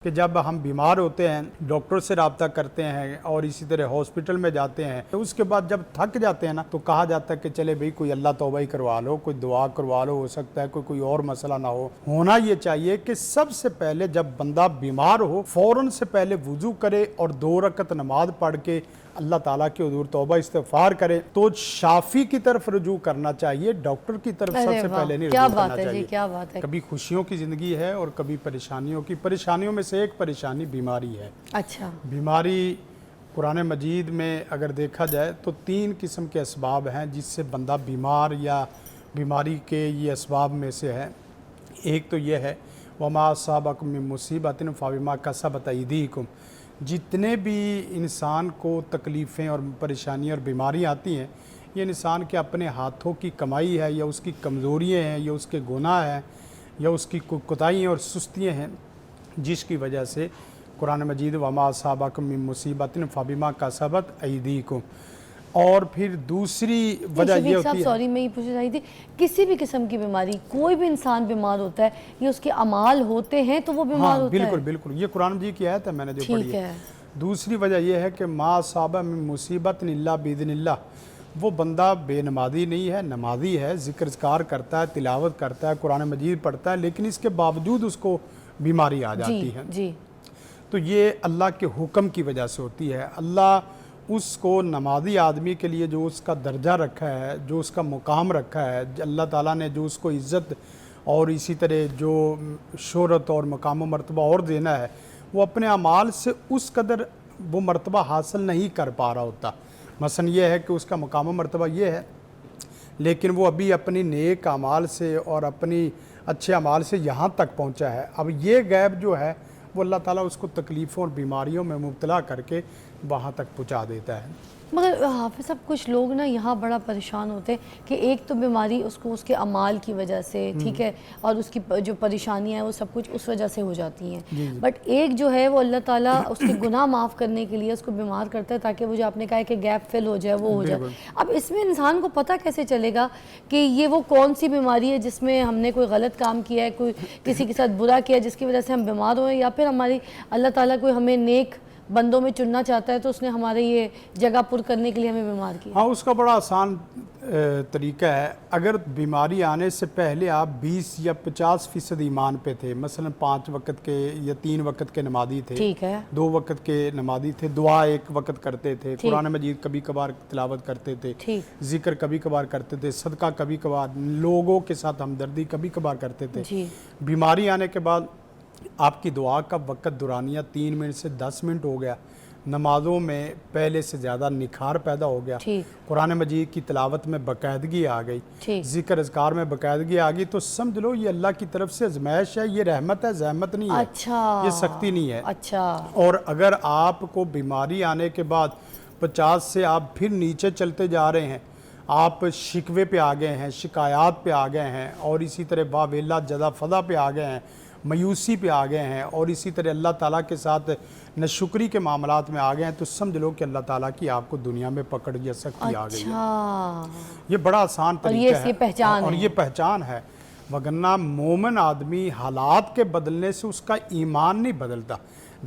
کہ جب ہم بیمار ہوتے ہیں ڈاکٹر سے رابطہ کرتے ہیں اور اسی طرح ہاسپٹل میں جاتے ہیں تو اس کے بعد جب تھک جاتے ہیں نا تو کہا جاتا ہے کہ چلے بھئی کوئی اللہ توبہ ہی کروا لو، کوئی دعا کروا لو، ہو سکتا ہے کوئی اور مسئلہ نہ ہو۔ ہونا یہ چاہیے کہ سب سے پہلے جب بندہ بیمار ہو فوراً سے پہلے وضو کرے اور 2 رکعت نماز پڑھ کے اللہ تعالیٰ کے حضور توبہ استغفار کرے تو شافی کی طرف رجوع کرنا چاہیے، ڈاکٹر کی طرف سب سے پہلے نہیں رجوع کرنا چاہیے۔ کیا بات ہے۔ کبھی خوشیوں کی زندگی ہے اور کبھی پریشانیوں میں سے ایک پریشانی بیماری ہے۔ اچھا، بیماری قرآن مجید میں اگر دیکھا جائے تو 3 قسم کے اسباب ہیں جس سے بندہ بیمار یا بیماری کے یہ اسباب میں سے ہے۔ ایک تو یہ ہے وَمَا أَصَابَكُم مِّن مُّصِيبَةٍ فَبِمَا كَسَبَتْ أَيْدِيكُمْ، جتنے بھی انسان کو تکلیفیں اور پریشانیاں اور بیماریاں آتی ہیں یہ انسان کے اپنے ہاتھوں کی کمائی ہے یا اس کی کمزوریاں ہیں یا اس کے گناہ ہیں یا اس کی کوتاہیاں اور سستیاں ہیں جس کی وجہ سے قرآن مجید وَمَا أَصَابَكُم مِّن مُّصِيبَةٍ فَبِمَا كَسَبَتْ أَيْدِيكُمْ۔ اور پھر دوسری وجہ یہ ہوتی ہے، سوری میں یہ پوچھنا چاہی تھی، کسی بھی قسم کی بیماری کوئی بھی انسان بیمار ہوتا ہے یہ اس کے اعمال ہوتے ہیں تو وہ بیمار ہوتا ہے؟ بالکل یہ قرآن مجید کی آیت ہے میں نے جو پڑھی ہے۔ ہے۔ دوسری وجہ یہ ہے کہ ما اصاب من مصیبت الا باذن اللہ، وہ بندہ بے نمازی نہیں ہے، نمازی ہے، ذکر اذکار کرتا ہے، تلاوت کرتا ہے، قرآن مجید پڑھتا ہے، لیکن اس کے باوجود اس کو بیماری آ جاتی ہے جی تو یہ اللہ کے حکم کی وجہ سے ہوتی ہے۔ اللہ اس کو نمازی آدمی کے لیے جو اس کا درجہ رکھا ہے، جو اس کا مقام رکھا ہے، اللہ تعالیٰ نے جو اس کو عزت اور اسی طرح جو شہرت اور مقام و مرتبہ اور دینا ہے، وہ اپنے اعمال سے اس قدر وہ مرتبہ حاصل نہیں کر پا رہا ہوتا۔ مثلا یہ ہے کہ اس کا مقام و مرتبہ یہ ہے لیکن وہ ابھی اپنی نیک اعمال سے اور اپنی اچھے اعمال سے یہاں تک پہنچا ہے۔ اب یہ غیب جو ہے وہ اللہ تعالیٰ اس کو تکلیفوں اور بیماریوں میں مبتلا کر کے وہاں تک پہنچا دیتا ہے۔ مگر حافظ صاحب کچھ لوگ نا یہاں بڑا پریشان ہوتے ہیں کہ ایک تو بیماری اس کو اس کے اعمال کی وجہ سے ٹھیک ہے اور اس کی جو پریشانیاں ہیں وہ سب کچھ اس وجہ سے ہو جاتی ہیں، بٹ ایک جو ہے وہ اللہ تعالیٰ اس کے گناہ معاف کرنے کے لیے اس کو بیمار کرتا ہے تاکہ وہ جو آپ نے کہا ہے کہ گیپ فل ہو جائے وہ ہو جائے۔ اب اس میں انسان کو پتہ کیسے چلے گا کہ یہ وہ کون سی بیماری ہے جس میں ہم نے کوئی غلط کام کیا ہے، کوئی کسی کے ساتھ برا کیا جس کی وجہ سے ہم بیمار ہوئے، یا پھر ہماری اللہ تعالیٰ کوئی ہمیں نیک بندوں میں چننا چاہتا ہے تو اس نے ہمارے یہ جگہ پر کرنے کے لیے ہمیں بیمار کیا؟ ہاں، اس کا بڑا آسان طریقہ ہے۔ اگر بیماری آنے سے پہلے آپ 20 یا 50% ایمان پہ تھے، مثلا 5 وقت کے یا 3 وقت کے نمازی تھے، ٹھیک ہے، 2 وقت کے نمازی تھے، دعا 1 وقت کرتے تھے، قرآن مجید کبھی کبھار تلاوت کرتے تھے، ذکر کبھی کبھار کرتے تھے، صدقہ کبھی کبھار، لوگوں کے ساتھ ہمدردی کبھی کبھار کرتے تھے۔ بیماری آنے کے بعد آپ کی دعا کا وقت دورانیہ 3 منٹ سے 10 منٹ ہو گیا، نمازوں میں پہلے سے زیادہ نکھار پیدا ہو گیا، قرآن مجید کی تلاوت میں باقاعدگی آ گئی، ذکر اذکار میں باقاعدگی آ گئی، تو سمجھ لو یہ اللہ کی طرف سے آزمائش ہے، یہ رحمت ہے، زحمت نہیں ہے، یہ سختی نہیں ہے۔ اور اگر آپ کو بیماری آنے کے بعد 50 سے آپ پھر نیچے چلتے جا رہے ہیں، آپ شکوے پہ آ گئے ہیں، شکایات پہ آ گئے ہیں، اور اسی طرح واویلا جزا فضا پہ آ گئے ہیں، مایوسی پہ آ گئے ہیں، اور اسی طرح اللہ تعالیٰ کے ساتھ ناشکری کے معاملات میں آ گئے ہیں، تو سمجھ لو کہ اللہ تعالیٰ کی آپ کو دنیا میں پکڑ یا سختی آ گئی ہے۔ یہ بڑا آسان طریقہ ہے اور یہ پہچان ہے، وگرنہ مومن آدمی حالات کے بدلنے سے اس کا ایمان نہیں بدلتا۔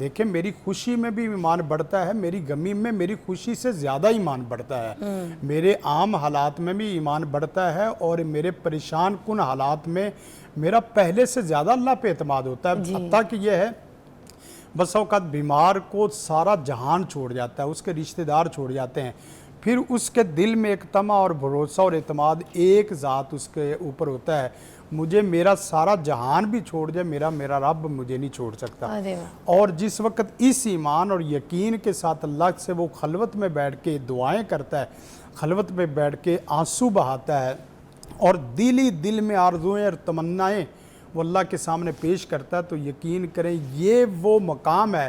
دیکھیں میری خوشی میں بھی ایمان بڑھتا ہے، میری غمی میں میری خوشی سے زیادہ ایمان بڑھتا ہے، میرے عام حالات میں بھی ایمان بڑھتا ہے، اور میرے پریشان کن حالات میں میرا پہلے سے زیادہ اللہ پہ اعتماد ہوتا ہے۔ حتیٰ کہ یہ ہے بس اوقات بیمار کو سارا جہان چھوڑ جاتا ہے، اس کے رشتہ دار چھوڑ جاتے ہیں، پھر اس کے دل میں ایک طمع اور بھروسہ اور اعتماد ایک ذات اس کے اوپر ہوتا ہے، مجھے میرا سارا جہان بھی چھوڑ جائے میرا رب مجھے نہیں چھوڑ سکتا۔ اور جس وقت اس ایمان اور یقین کے ساتھ اللہ سے وہ خلوت میں بیٹھ کے دعائیں کرتا ہے، خلوت میں بیٹھ کے آنسو بہاتا ہے اور دل میں آرزویں اور تمنائیں وہ اللہ کے سامنے پیش کرتا ہے، تو یقین کریں یہ وہ مقام ہے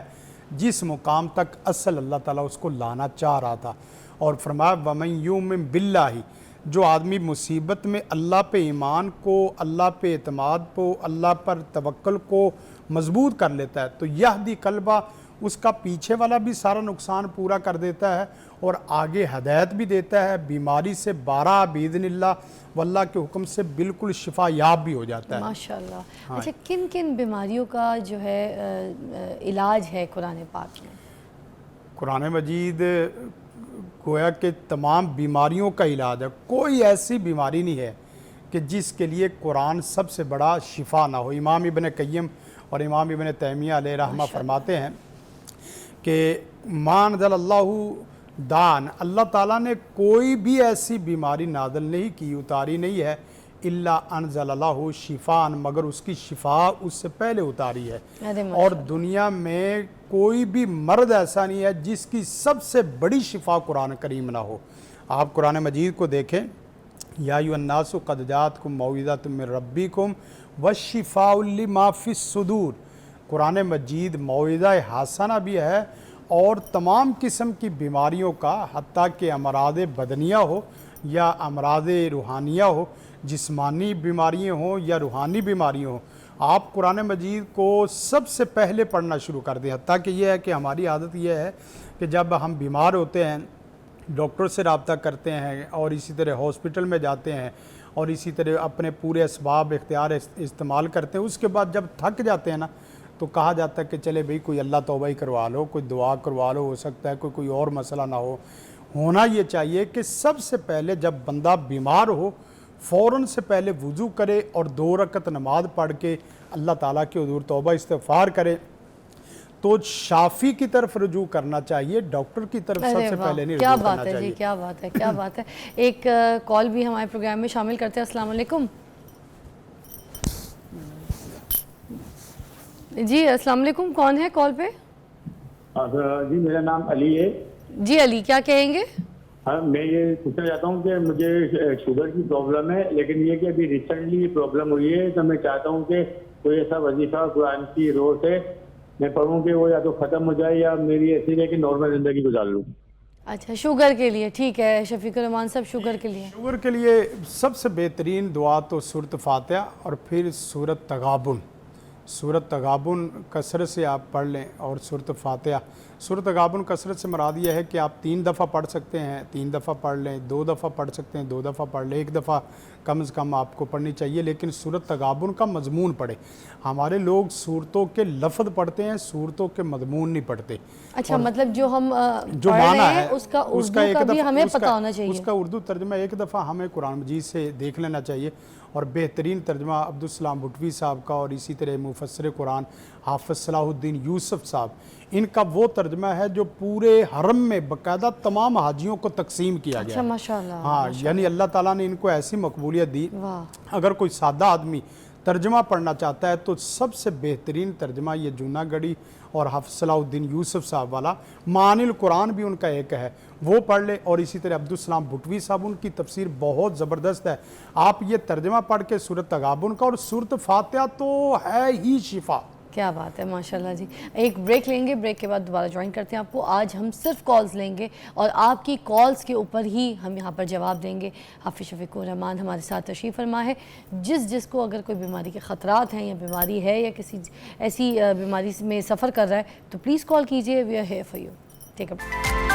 جس مقام تک اصل اللہ تعالیٰ اس کو لانا چاہ رہا تھا۔ اور فرمایا وَمَن یُؤْمِن بِاللَّہِ، جو آدمی مصیبت میں اللہ پہ ایمان کو، اللہ پہ اعتماد کو، اللہ پر توکل کو مضبوط کر لیتا ہے تو یہدی قلبہ، اس کا پیچھے والا بھی سارا نقصان پورا کر دیتا ہے اور آگے ہدایت بھی دیتا ہے، بیماری سے 12 باذن اللہ واللہ کے حکم سے بالکل شفا یاب بھی ہو جاتا ہے ماشاءاللہ۔ اچھا کن کن بیماریوں کا جو ہے علاج ہے قرآن پاک میں؟ قرآن مجید گویا کہ تمام بیماریوں کا علاج ہے، کوئی ایسی بیماری نہیں ہے کہ جس کے لیے قرآن سب سے بڑا شفا نہ ہو۔ امام ابن قیم اور امام ابن تیمیہ علیہ رحمہ فرماتے ہیں کہ ما انزل اللہ دان، اللہ تعالیٰ نے کوئی بھی ایسی بیماری نازل نہیں کی، اتاری نہیں ہے، الا انزل اللہ شفاء، مگر اس کی شفا اس سے پہلے اتاری ہے۔ اور دنیا میں کوئی بھی مرض ایسا نہیں ہے جس کی سب سے بڑی شفا قرآن کریم نہ ہو۔ آپ قرآن مجید کو دیکھیں، یا ایھا الناس قد جاءتکم موعظۃ من ربکم وشفاء لما فی الصدور، قرآن مجید موعظہ حسنہ بھی ہے اور تمام قسم کی بیماریوں کا، حتیٰ کہ امراض بدنیہ ہو یا امراض روحانیہ ہو، جسمانی بیماریاں ہوں یا روحانی بیماریاں ہوں، آپ قرآن مجید کو سب سے پہلے پڑھنا شروع کر دیں۔ حتیٰ کہ یہ ہے کہ ہماری عادت یہ ہے کہ جب ہم بیمار ہوتے ہیں ڈاکٹر سے رابطہ کرتے ہیں اور اسی طرح ہاسپٹل میں جاتے ہیں اور اسی طرح اپنے پورے اسباب اختیار استعمال کرتے ہیں، اس کے بعد جب تھک جاتے ہیں نا تو کہا جاتا ہے کہ چلے بھئی کوئی اللہ توبہ ہی کروا لو، کوئی دعا کروا لو، ہو سکتا ہے کوئی اور مسئلہ نہ ہو۔ ہونا یہ چاہیے کہ سب سے پہلے جب بندہ بیمار ہو فوراً سے پہلے وضو کرے اور 2 رکعت نماز پڑھ کے اللہ تعالیٰ کے حضور توبہ استغفار کرے، تو شافی کی طرف رجوع کرنا چاہیے، ڈاکٹر کی طرف سب سے پہلے نہیں رجوع کرنا چاہیے۔ کیا بات ہے، کیا بات ہے۔ ایک کال بھی ہمارے پروگرام میں شامل کرتے ہیں۔ السلام علیکم جی، السلام علیکم، کون ہے کال پہ؟ جی میرا نام علی ہے۔ جی علی، کیا کہیں گے؟ ہاں میں یہ پوچھنا چاہتا ہوں کہ مجھے شوگر کی پرابلم ہے، لیکن یہ کہ ابھی ریسنٹلی پرابلم ہوئی ہے، تو میں چاہتا ہوں کہ کوئی ایسا وظیفہ قرآن کی روح سے میں پڑھوں کہ وہ یا تو ختم ہو جائے یا میری ایسی رہے کہ نارمل زندگی گزار لوں۔ اچھا، شوگر کے لیے، ٹھیک ہے شفیق الرحمان صاحب، شوگر کے لیے شوگر کے لیے سب سے بہترین دعا تو سورۃ فاتحہ اور پھر سورۃ تغابن، سورۃ تغابن کثرت سے آپ پڑھ لیں اور سورۃ فاتحہ۔ سورۃ تغابن کثرت سے مراد یہ ہے کہ آپ 3 دفعہ پڑھ سکتے ہیں، 3 دفعہ پڑھ لیں، 2 دفعہ پڑھ سکتے ہیں، 2 دفعہ پڑھ لیں، 1 دفعہ کم از کم آپ کو پڑھنی چاہیے، لیکن سورۃ تغابن کا مضمون پڑھیں۔ ہمارے لوگ صورتوں کے لفظ پڑھتے ہیں، صورتوں کے مضمون نہیں پڑھتے۔ اچھا، مطلب جو ہم جو پڑھ معنی رہے ہیں ہے اس کا اردو کا بھی ہمیں پتہ ہونا چاہیے۔ اس کا اردو ترجمہ ایک دفعہ ہمیں قرآن مجید سے دیکھ لینا چاہیے، اور بہترین ترجمہ عبدالسلام بھٹوی صاحب کا اور اسی طرح مفسر قرآن حافظ صلاح الدین یوسف صاحب، ان کا وہ ترجمہ ہے جو پورے حرم میں باقاعدہ تمام حاجیوں کو تقسیم کیا گیا اچھا ماشاءاللہ، ہاں، یعنی اللہ تعالیٰ نے ان کو ایسی مقبولیت دی۔ اگر کوئی سادہ آدمی ترجمہ پڑھنا چاہتا ہے تو سب سے بہترین ترجمہ یہ جوناگڑھی اور حافظ صلاح الدین یوسف صاحب والا معانی القرآن بھی ان کا ایک ہے، وہ پڑھ لے، اور اسی طرح عبدالسلام بھٹوی صاحب ان کی تفسیر بہت زبردست ہے۔ آپ یہ ترجمہ پڑھ کے سورۃ تغابن کا، اور سورۃ فاتحہ تو ہے ہی شفا۔ کیا بات ہے، ماشاءاللہ جی۔ ایک بریک لیں گے، بریک کے بعد دوبارہ جوائن کرتے ہیں آپ کو۔ آج ہم صرف کالز لیں گے اور آپ کی کالز کے اوپر ہی ہم یہاں پر جواب دیں گے۔ حافظ شفیق الرحمان ہمارے ساتھ تشریف فرما ہے۔ جس کو اگر کوئی بیماری کے خطرات ہیں یا بیماری ہے یا کسی ایسی بیماری میں سفر کر رہا ہے تو پلیز کال کیجئے، we are here for you. Take up.